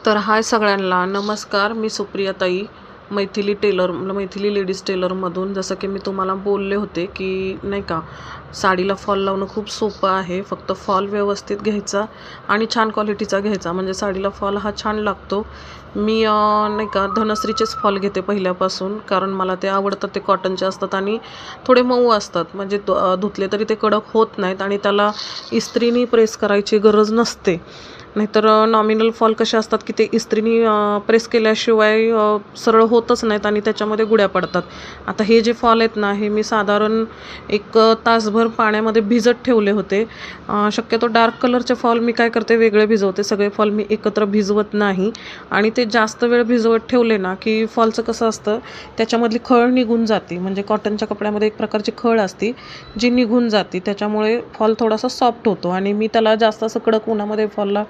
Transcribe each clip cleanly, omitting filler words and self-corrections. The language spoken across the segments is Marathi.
तर हाय सगळ्यांना नमस्कार. मी सुप्रिया ताई, मैथिली लेडीज टेलरमधून. जसं की मी तुम्हाला बोलले होते की नाही का, साडीला फॉल लावणं खूप सोपं आहे. फक्त फॉल व्यवस्थित घ्यायचा आणि छान क्वालिटीचा घ्यायचा, म्हणजे साडीला फॉल हा छान लागतो. मी नाही का धनश्रीचेच फॉल घेते पहिल्यापासून, कारण मला ते आवडतात. ते कॉटनचे असतात आणि थोडे मऊ असतात, म्हणजे धुतले तरी ते कडक होत नाहीत आणि त्याला इस्त्रीनी प्रेस करायची गरज नसते. नाहीतर नॉमिनल फॉल कसे असतात की ते इस्त्रीनी प्रेस केल्याशिवाय सरळ होतच नाहीत आणि त्याच्यामध्ये गुड्या पडतात. आता हे जे फॉल आहेत ना, हे मी साधारण एक तासभर पाण्यामध्ये भिजत ठेवले होते. शक्यतो डार्क कलरचे फॉल मी काय करते, वेगळे भिजवते. सगळे फॉल मी एकत्र भिजवत नाही. आणि ते जास्त वेळ भिजवत ठेवले ना की फॉलचं कसं असतं, त्याच्यामधली खळ निघून जाते. म्हणजे कॉटनच्या कपड्यामध्ये एक प्रकारची खळ असते जी निघून जाते, त्याच्यामुळे फॉल थोडासा सॉफ्ट होतो. आणि मी त्याला जास्त असं कडक उन्हामध्ये फॉलला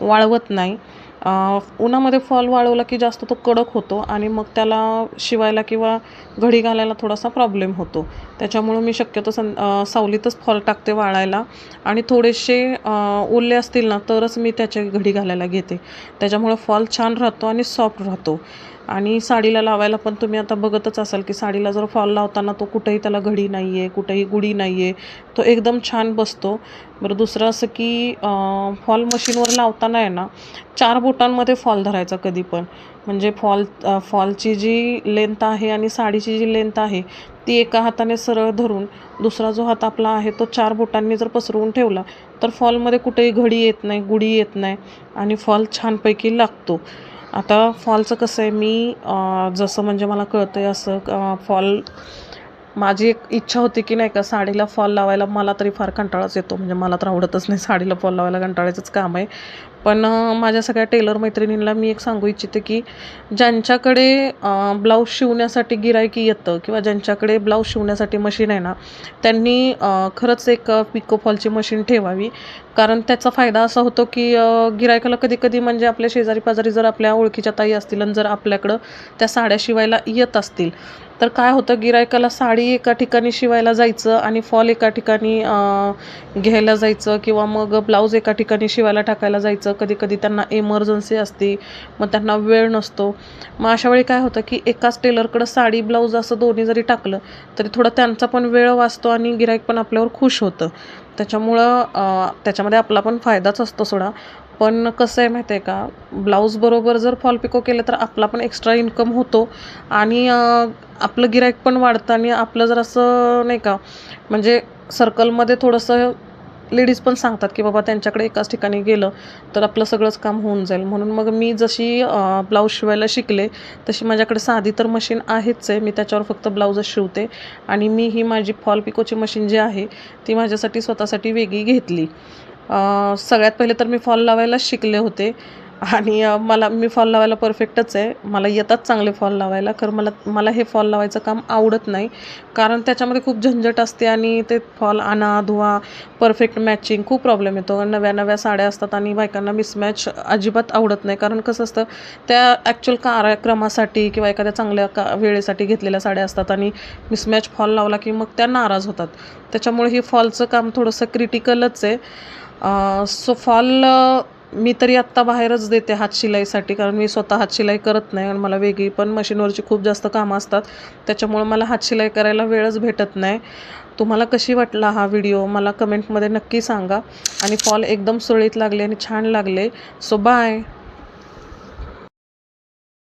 वाळवत नाही. उन्हामध्ये फॉल वाळवला की जास्त तो कडक होतो आणि मग त्याला शिवायला किंवा घडी घालायला थोडासा प्रॉब्लेम होतो. त्याच्यामुळं मी शक्यतो सावलीतच फॉल टाकते वाळायला. आणि थोडेसे ओले असतील ना तरच मी त्याच्या घडी घालायला घेते. त्याच्यामुळं फॉल छान राहतो आणि सॉफ्ट राहतो. आणि साडीला लावायला पण तुम्ही आता बघतच असाल की साडीला जर फॉल लावताना तो कुठेही त्याला घडी नाही आहे, कुठेही गुढी नाही आहे, तो एकदम छान बसतो. बरं, दुसरं असं की फॉल मशीनवर लावताना आहे ना, 4 बोटांमध्ये फॉल धरायचा कधी पण. म्हणजे फॉलची जी लेंथ आहे आणि साडीची जी लेंथ आहे ती एका हाताने सरळ धरून दुसरा जो हात आपला आहे तो 4 बोटांनी जर पसरवून ठेवला तर फॉलमध्ये कुठेही घडी येत नाही, गुढी येत नाही आणि फॉल छानपैकी लागतो. आता फॉलचं कसं आहे, मी जसं म्हणजे मला कळतं आहे असं फॉल माझी एक इच्छा होती की नाही का, साडीला फॉल लावायला. मला तरी फार कंटाळाच येतो, म्हणजे मला तर आवडतच नाही साडीला फॉल लावायला, कंटाळायचंच काम आहे. पण माझ्या सगळ्या टेलर मैत्रिणींना मी एक सांगू इच्छिते की ज्यांच्याकडे ब्लाऊज शिवण्यासाठी गिरायकी येतं किंवा ज्यांच्याकडे ब्लाऊज शिवण्यासाठी मशीन आहे ना, त्यांनी खरंच एक पिको फॉलची मशीन ठेवावी. कारण त्याचा फायदा असा होतो की गिरायकाला कधी कधी म्हणजे आपल्या शेजारी पाजारी जर आपल्या ओळखीच्या ताई असतील आणि जर आपल्याकडं त्या साड्या शिवायला येत असतील तर काय होतं, गिरायकाला साडी एका ठिकाणी शिवायला जायचं आणि फॉल एका ठिकाणी घ्यायला जायचं किंवा मग ब्लाऊज एका ठिकाणी शिवायला टाकायला जायचं. कधी कधी त्यांना इमर्जन्सी असते, मग त्यांना वेळ नसतो. मग अशा वेळी काय होतं की एकाच टेलरकडं साडी ब्लाऊज असं दोन्ही जरी टाकलं तरी थोडा त्यांचा पण वेळ वाचतो आणि गिराईक पण आपल्यावर खुश होतं. त्याच्यामुळं त्याच्यामध्ये आपला पण फायदाच असतो सोडा. पण कसं आहे माहिती आहे का, ब्लाऊजबरोबर जर फॉल पिको केलं तर आपला पण एक्स्ट्रा इन्कम होतो आणि आपलं गिराईक पण वाढतं आणि आपलं जर असं नाही का, म्हणजे सर्कलमध्ये थोडंसं लेडीज पण सांगतात की बाबा त्यांच्याकडे एकाच ठिकाणी गेलं तर आपलं सगळंच काम होऊन जाईल. म्हणून मग मी जशी ब्लाऊज शिवायला शिकले तशी माझ्याकडे साधी तर मशीन आहेच आहे, मी त्याच्यावर फक्त ब्लाऊजच शिवते. आणि मी ही माझी फॉल पिकोची मशीन जी आहे ती माझ्यासाठी स्वतःसाठी वेगळी घेतली. सगळ्यात पहिले तर मी फॉल लावायलाच शिकले होते आणि मी फॉल लावायला परफेक्टच आहे. मला येतात चांगले फॉल लावायला. कारण मला हे फॉल लावायचं काम आवडत नाही, कारण त्याच्यामध्ये खूप झंझट असते आणि ते फॉल आणा, धुवा, परफेक्ट मॅचिंग खूप प्रॉब्लेम येतो. नव्या नव्या साड्या असतात आणि बायकांना मिसमॅच अजिबात आवडत नाही. कारण कसं असतं, त्या ॲक्च्युअल कार्यक्रमासाठी किंवा एखाद्या चांगल्या वेळेसाठी घेतलेल्या साड्या असतात आणि मिसमॅच फॉल लावला की मग त्या नाराज होतात. त्याच्यामुळे हे फॉलचं काम थोडंसं क्रिटिकलच आहे. सो फॉल मी तरी आत्ता बाहेरच देते हातशिलाईसाठी, कारण मी स्वतः हातशिलाई करत नाही आणि मला वेगळी पण मशीनवरची खूप जास्त कामं असतात. त्याच्यामुळं मला हातशिलाई करायला वेळच भेटत नाही. तुम्हाला कशी वाटला हा व्हिडिओ मला कमेंटमध्ये नक्की सांगा. आणि फॉल एकदम सुरळीत लागले आणि छान लागले. So bye.